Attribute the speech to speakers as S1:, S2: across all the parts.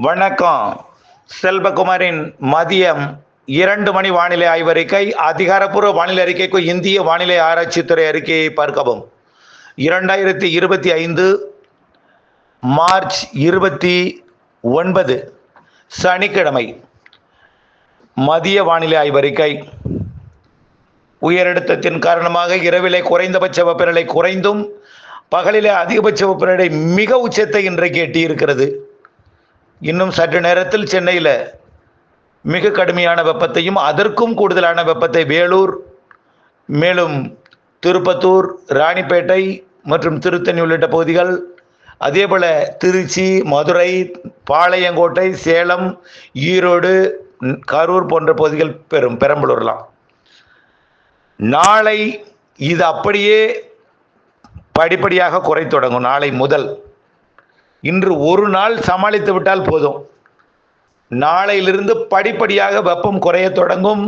S1: வணக்கம். செல்வகுமாரின் மதியம் 2 மணி வானிலை ஆய்வறிக்கை. அதிகாரப்பூர்வ வானிலை அறிக்கைக்கு இந்திய வானிலை ஆராய்ச்சித்துறை அறிக்கையை பார்க்கவும். 2025 மார்ச் 29 சனிக்கிழமை மதிய வானிலை ஆய்வறிக்கை. உயரழுத்தத்தின் காரணமாக இரவிலே குறைந்தபட்ச வெப்பநிலை குறைந்தும் பகலிலே அதிகபட்ச வெப்பநிலை மிக உச்சத்தை இன்றைக்கு எட்டியிருக்கிறது. இன்னும் சற்று நேரத்தில் சென்னையில் மிக கடுமையான வெப்பத்தையும் அதற்கும் கூடுதலான வெப்பத்தை வேலூர், மேலும் திருப்பத்தூர், ராணிப்பேட்டை மற்றும் திருத்தணி உள்ளிட்ட பகுதிகள், அதேபோல் திருச்சி, மதுரை, பாளையங்கோட்டை, சேலம், ஈரோடு, கரூர் போன்ற பகுதிகள் பெரம்பலூர்லாம். நாளை இது அப்படியே படிப்படியாக குறை தொடங்கும். நாளை முதல் இன்று ஒரு நாள் சமாளித்து விட்டால் போதும். நாளையிலிருந்து படிப்படியாக வெப்பம் குறைய தொடங்கும்.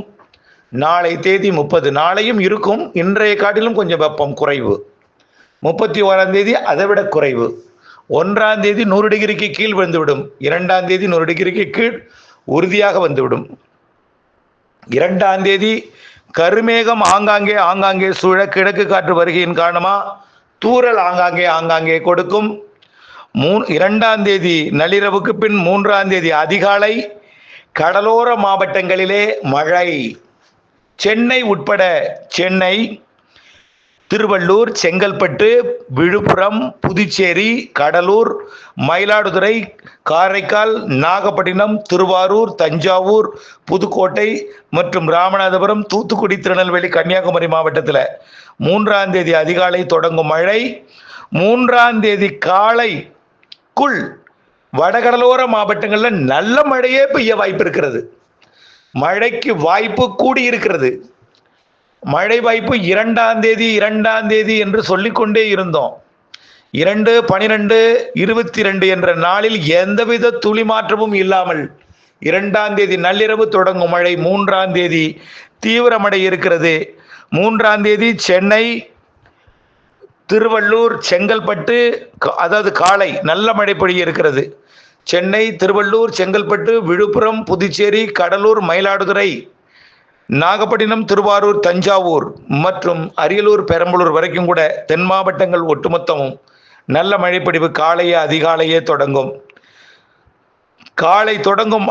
S1: நாளை தேதி 30. நாளையும் இருக்கும், இன்றைய காட்டிலும் கொஞ்சம் வெப்பம் குறைவு. 31ஆம் தேதி அதை விட குறைவு. 1ஆம் தேதி 100 டிகிரிக்கு கீழ் வந்துவிடும். 2ஆம் தேதி 100 டிகிரிக்கு கீழ் உறுதியாக வந்துவிடும். 2ஆம் தேதி கருமேகம் ஆங்காங்கே சூழ கிழக்கு காற்று வருகையின் காரணமாக தூறல் ஆங்காங்கே கொடுக்கும். 2ஆம் தேதி நள்ளிரவுக்கு பின் 3ஆம் தேதி அதிகாலை கடலோர மாவட்டங்களிலே மழை. சென்னை உட்பட சென்னை, திருவள்ளூர், செங்கல்பட்டு, விழுப்புரம், புதுச்சேரி, கடலூர், மயிலாடுதுறை, காரைக்கால், நாகப்பட்டினம், திருவாரூர், தஞ்சாவூர், புதுக்கோட்டை மற்றும் ராமநாதபுரம், தூத்துக்குடி, திருநெல்வேலி, கன்னியாகுமரி மாவட்டத்தில் 3ஆம் தேதி அதிகாலை தொடங்கும் மழை. 3ஆம் தேதி காலைக்குள் வடகடலோர மாவட்டங்களில் நல்ல மழையே பெய்ய வாய்ப்பு இருக்கிறது. மழைக்கு வாய்ப்பு கூடியிருக்கிறது. மழை வாய்ப்பு 2ஆம் தேதி என்று சொல்லிக்கொண்டே இருந்தோம். 2, 12, 22 என்ற நாளில் எந்தவித துளி மாற்றமும் இல்லாமல் 2ஆம் தேதி நள்ளிரவு தொடங்கும் மழை 3ஆம் தேதி தீவிரமடைய இருக்கிறது. 3ஆம் தேதி சென்னை, திருவள்ளூர், செங்கல்பட்டு, அதாவது காலை நல்ல மழை பொழிய இருக்கிறது. சென்னை, திருவள்ளூர், செங்கல்பட்டு, விழுப்புரம், புதுச்சேரி, கடலூர், மயிலாடுதுறை, நாகப்பட்டினம், திருவாரூர், தஞ்சாவூர் மற்றும் அரியலூர், பெரம்பலூர் வரைக்கும் கூட தென் மாவட்டங்கள் ஒட்டுமொத்தமும் நல்ல மழைப்பொழிவு அதிகாலையே தொடங்கும்.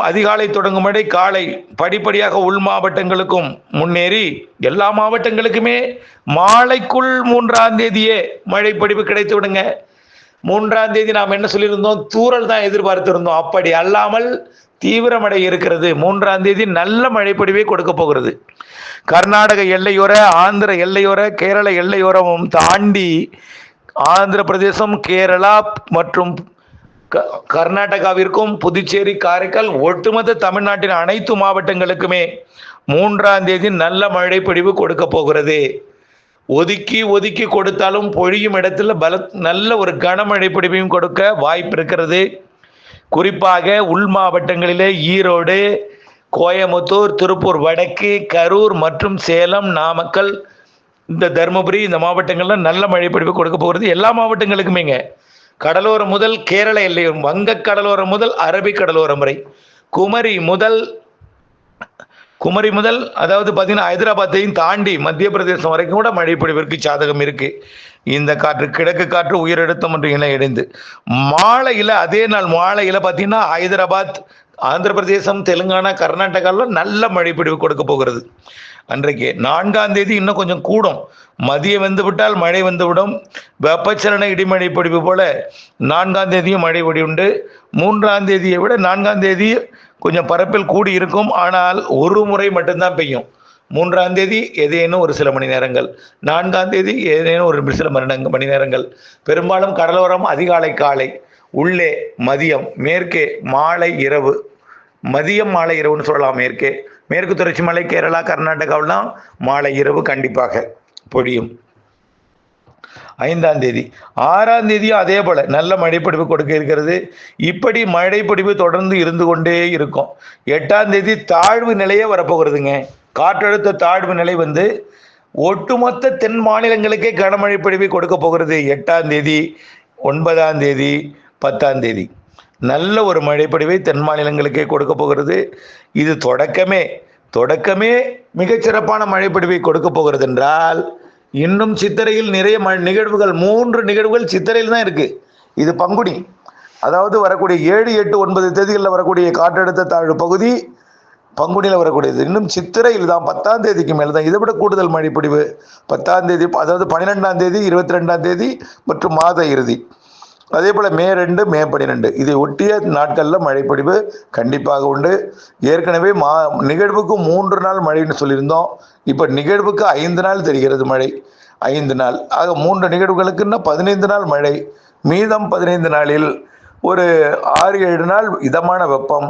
S1: அதிகாலை தொடங்கும் மழை காலை படிப்படியாக உள் மாவட்டங்களுக்கும் முன்னேறி எல்லா மாவட்டங்களுக்குமே மாலைக்குள் 3ஆம் தேதியே மழைப்பொழிவு கிடைத்து விடுங்க. 3ஆம் தேதி நாம் என்ன சொல்லியிருந்தோம்? தூறல் தான் எதிர்பார்த்திருந்தோம். அப்படி அல்லாமல் தீவிரமடை இருக்கிறது. 3ஆம் தேதி நல்ல மழைப்பொழிவை கொடுக்க போகிறது. கர்நாடக எல்லையோர, ஆந்திர எல்லையோர, கேரள எல்லையோரமும் தாண்டி ஆந்திர பிரதேசம், கேரளா மற்றும் கர்நாடகாவிற்கும், புதுச்சேரி, காரைக்கால், ஒட்டுமொத்த தமிழ்நாட்டின் அனைத்து மாவட்டங்களுக்குமே 3ஆம் தேதி நல்ல மழைப்பொழிவு கொடுக்க போகிறது. ஒதுக்கி கொடுத்தாலும் பொழியும் இடத்துல நல்ல ஒரு கனமழை பொழிவையும் கொடுக்க வாய்ப்பு இருக்கிறது. குறிப்பாக உள் மாவட்டங்களிலே ஈரோடு, கோயமுத்தூர், திருப்பூர் வடக்கு, கரூர் மற்றும் சேலம், நாமக்கல், இந்த தருமபுரி, இந்த மாவட்டங்கள்லாம் நல்ல மழை பொழிவு கொடுக்க போகிறது. எல்லா மாவட்டங்களுக்குமேங்க. கடலோரம் முதல் கேரள எல்லையோரம், வங்க கடலோரம் முதல் அரபிக் கடலோரம் வரை, குமரி முதல் அதாவது பார்த்தீங்கன்னா ஹைதராபாத்தையும் தாண்டி மத்திய பிரதேசம் வரைக்கும் கூட மழை பொழிவிற்கு சாதகம் இருக்கு. இந்த காற்று கிழக்கு காற்று உயரழுத்தம் என்று இணைந்து மாலையில், அதே நாள் மாலையில் பார்த்தீங்கன்னா ஹைதராபாத், ஆந்திர பிரதேசம், தெலுங்கானா, கர்நாடகாவில் நல்ல மழை பொழிவு கொடுக்க போகிறது. அன்றைக்கு 4ஆம் தேதி இன்னும் கொஞ்சம் கூடும். மதியம் வந்துவிட்டால் மழை வந்துவிடும். வெப்பச்சலன இடிமழை பொழிவு போல 4ஆம் தேதியும் மழை பொழி உண்டு. 3ஆம் தேதியை விட 4ஆம் தேதி கொஞ்சம் பரப்பில் கூடி இருக்கும். ஆனால் ஒரு முறை மட்டும்தான் பெய்யும். 3ஆம் தேதி ஏதேனும் ஒரு சில மணி நேரங்கள், 4ஆம் தேதி ஏதேனும் ஒரு சில மணி நேரங்கள். பெரும்பாலும் கடலோரம் அதிகாலை காலை, உள்ளே மதியம், மேற்கே மாலை இரவு, மதியம் மாலை இரவுன்னு சொல்லலாம். மேற்கு தொடர்ச்சி மலை, கேரளா, கர்நாடகாவெல்லாம் மாலை இரவு கண்டிப்பாக பொழியும். 5ஆம் தேதி 6ஆம் தேதியும் அதே போல நல்ல மழைப்பொழிவு கொடுக்க இருக்கிறது. இப்படி மழைப்பொழிவு தொடர்ந்து இருந்து கொண்டே இருக்கும். 8ஆம் தேதி தாழ்வு நிலையே வரப்போகிறதுங்க. காற்றழுத்த தாழ்வு நிலை ஒட்டுமொத்த தென் மாநிலங்களுக்கே கனமழை பொழிவை கொடுக்க போகிறது. 8ஆம் தேதி, 9ஆம் தேதி, 10ஆம் தேதி நல்ல ஒரு மழைப்பொழிவை தென் மாநிலங்களுக்கே கொடுக்க போகிறது. இது தொடக்கமே மிகச்சிறப்பான மழைப்பொழிவை கொடுக்க போகிறது என்றால், இன்னும் சித்திரையில் நிறைய நிகழ்வுகள் 3 நிகழ்வுகள் சித்திரையில் தான் இருக்கு. இது பங்குனி, அதாவது வரக்கூடிய 7, 8, 9 தேதிகளில் வரக்கூடிய காற்றழுத்த தாழ்வு பகுதி பங்குனியில் வரக்கூடியது. இன்னும் சித்திரையில் தான் 10ஆம் தேதிக்கு மேல் தான் இதை விட கூடுதல் மழைப்பொழிவு. 10ஆம் தேதி, அதாவது 12ஆம் தேதி, 22ஆம் தேதி மற்றும் மாத இறுதி. அதே போல் மே 2, மே 12 இதை ஒட்டிய நாட்களில் மழைப்பொழிவு கண்டிப்பாக உண்டு. ஏற்கனவே நிகழ்வுக்கு 3 நாள் மழைன்னு சொல்லியிருந்தோம். இப்போ நிகழ்வுக்கு 5 நாள் தெரிகிறது மழை. 5 நாள் ஆக 3 நிகழ்வுகளுக்குன்னா 15 நாள் மழை. மீதம் 15 நாளில் ஒரு 6, 7 நாள் இதமான வெப்பம்.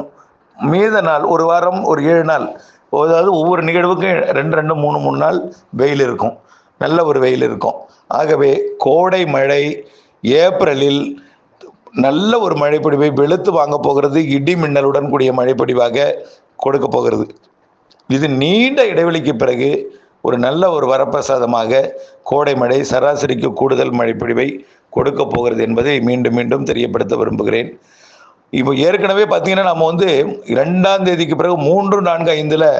S1: மீத நாள் ஒரு வாரம், ஒரு 7 நாள், அதாவது ஒவ்வொரு நிகழ்வுக்கும் 2, 3 நாள் வெயில் இருக்கும். நல்ல ஒரு வெயில் இருக்கும். ஆகவே கோடை மழை ஏப்ரலில் நல்ல ஒரு மழைப்பொழிவை வெளுத்து வாங்க போகிறது. இடி மின்னலுடன் கூடிய மழைப்பொழிவாக கொடுக்க போகிறது. இது நீண்ட இடைவெளிக்கு பிறகு ஒரு நல்ல ஒரு வரப்பிரசாதமாக கோடை மழை சராசரிக்கு கூடுதல் மழைப்பொழிவை கொடுக்க போகிறது என்பதை மீண்டும் மீண்டும் தெரியப்படுத்த விரும்புகிறேன். இப்போ ஏற்கனவே பார்த்தீங்கன்னா நம்ம 2ஆம் தேதிக்கு பிறகு 3, 4, 5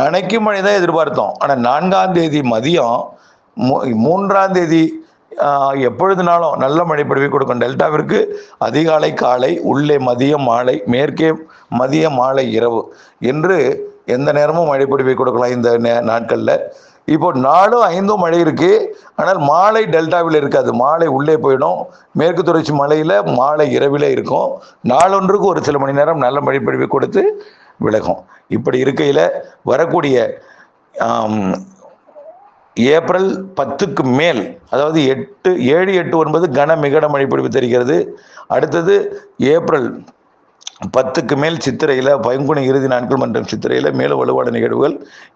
S1: நனைக்கும் மழை தான் எதிர்பார்த்தோம். ஆனால் 4ஆம் தேதி மதியம், 3ஆம் தேதி எப்பொழுதுனாலும் நல்ல மழைப்பொழிவை கொடுக்கும். டெல்டாவிற்கு அதிகாலை, காலை, உள்ளே மதியம், மாலை, மேற்கே மதியம், மாலை, இரவு என்று எந்த நேரமும் மழைப்பொழிவை கொடுக்கலாம் இந்த நாட்களில். இப்போ 4, 5 மழை இருக்கு. ஆனால் மாலை டெல்டாவில் இருக்காது. மாலை உள்ளே போயிடும். மேற்கு தொடர்ச்சி மலையில் மாலை இரவிலே இருக்கும். நாளொன்றுக்கு ஒரு சில மணி நேரம் நல்ல மழைப்பொழிவை கொடுத்து விலகும். இப்படி இருக்கையில் வரக்கூடிய ஏப்ரல் 10க்கு மேல், அதாவது 7, 8, 9 கன மிகன மழைப்பொழிவு தெரிகிறது. அடுத்தது ஏப்ரல் 10க்கு மேல் சித்திரையில், பங்குனி இறுதி நாட்கள் மற்றும் சித்திரையில் மேலும் வலுவான நிகழ்வுகள்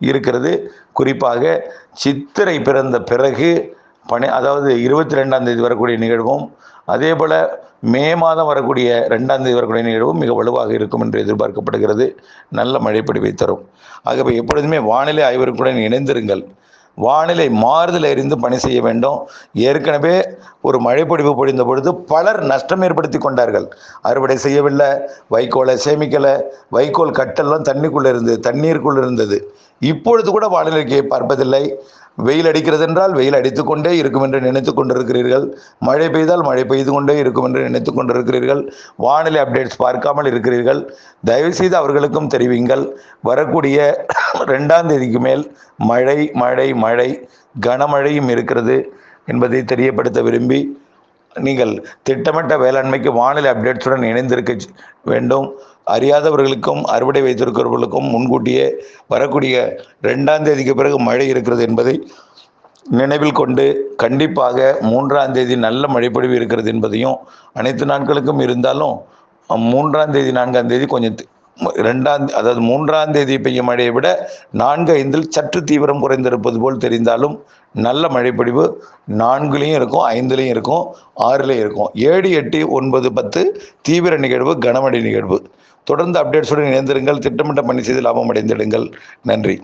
S1: இருக்கிறது. குறிப்பாக சித்திரை பிறந்த பிறகு அதாவது 22ஆம் தேதி வரக்கூடிய நிகழ்வும், அதே போல் மே மாதம் வரக்கூடிய 2ஆம் தேதி வரக்கூடிய நிகழ்வும் மிக வலுவாக இருக்கும் என்று எதிர்பார்க்கப்படுகிறது. நல்ல மழைப்பொழிவை தரும். ஆகவே எப்பொழுதுமே வானிலை ஆய்வர்களுடன் இணைந்திருங்கள். வானிலை மாறுதல் அறிந்து பணி செய்ய வேண்டும். ஏற்கனவே ஒரு மழைப்பொழிவு பொழிந்த பொழுது பலர் நஷ்டம் ஏற்படுத்தி கொண்டார்கள். அறுவடை செய்யவில்லை, வைக்கோலை சேமிக்கலை, வைக்கோல் கட்டெல்லாம் தண்ணீருக்குள் இருந்தது. இப்பொழுது கூட வானிலைக்கு பார்ப்பதில்லை. வெயில் அடிக்கிறது என்றால் வெயில் அடித்துக்கொண்டே இருக்கும் என்று நினைத்து கொண்டிருக்கிறீர்கள். மழை பெய்தால் மழை பெய்து கொண்டே இருக்கும் என்று நினைத்து கொண்டிருக்கிறீர்கள். வானிலை அப்டேட்ஸ் பார்க்காமல் இருக்கிறீர்கள். தயவுசெய்து அவர்களுக்கும் தெரிவிங்கள். வரக்கூடிய 2ஆம் தேதிக்கு மேல் மழை மழை மழை கனமழையும் இருக்கிறது என்பதை தெரியப்படுத்த விரும்பி, நீங்கள் திட்டமிட்ட வேளாண்மைக்கு வானிலை அப்டேட்ஸுடன் இணைந்திருக்க வேண்டும். அறியாதவர்களுக்கும் அறுவடை வைத்திருக்கிறவர்களுக்கும் முன்கூட்டியே வரக்கூடிய 2ஆம் தேதிக்கு பிறகு மழை இருக்கிறது என்பதை நினைவில் கொண்டு, கண்டிப்பாக 3ஆம் தேதி நல்ல மழைப்பொழிவு இருக்கிறது என்பதையும், அனைத்து நாட்களுக்கும் இருந்தாலும் 3ஆம் தேதி 4ஆம் தேதி கொஞ்சம் அதாவது 3ஆம் தேதி பெய்யும் மழையை விட 4, 5 சற்று தீவிரம் குறைந்திருப்பது போல் தெரிந்தாலும் நல்ல மழைப்பொழிவு 4லையும் இருக்கும், 5லையும் இருக்கும், 6லையும் இருக்கும். 7, 8, 9, 10 தீவிர நிகழ்வு, கனமழை நிகழ்வு. தொடர்ந்து அப்டேட்ஸுடன் இணைந்திருங்கள். திட்டமிட்ட பணி செய்து லாபம் அடைந்திடுங்கள். நன்றி.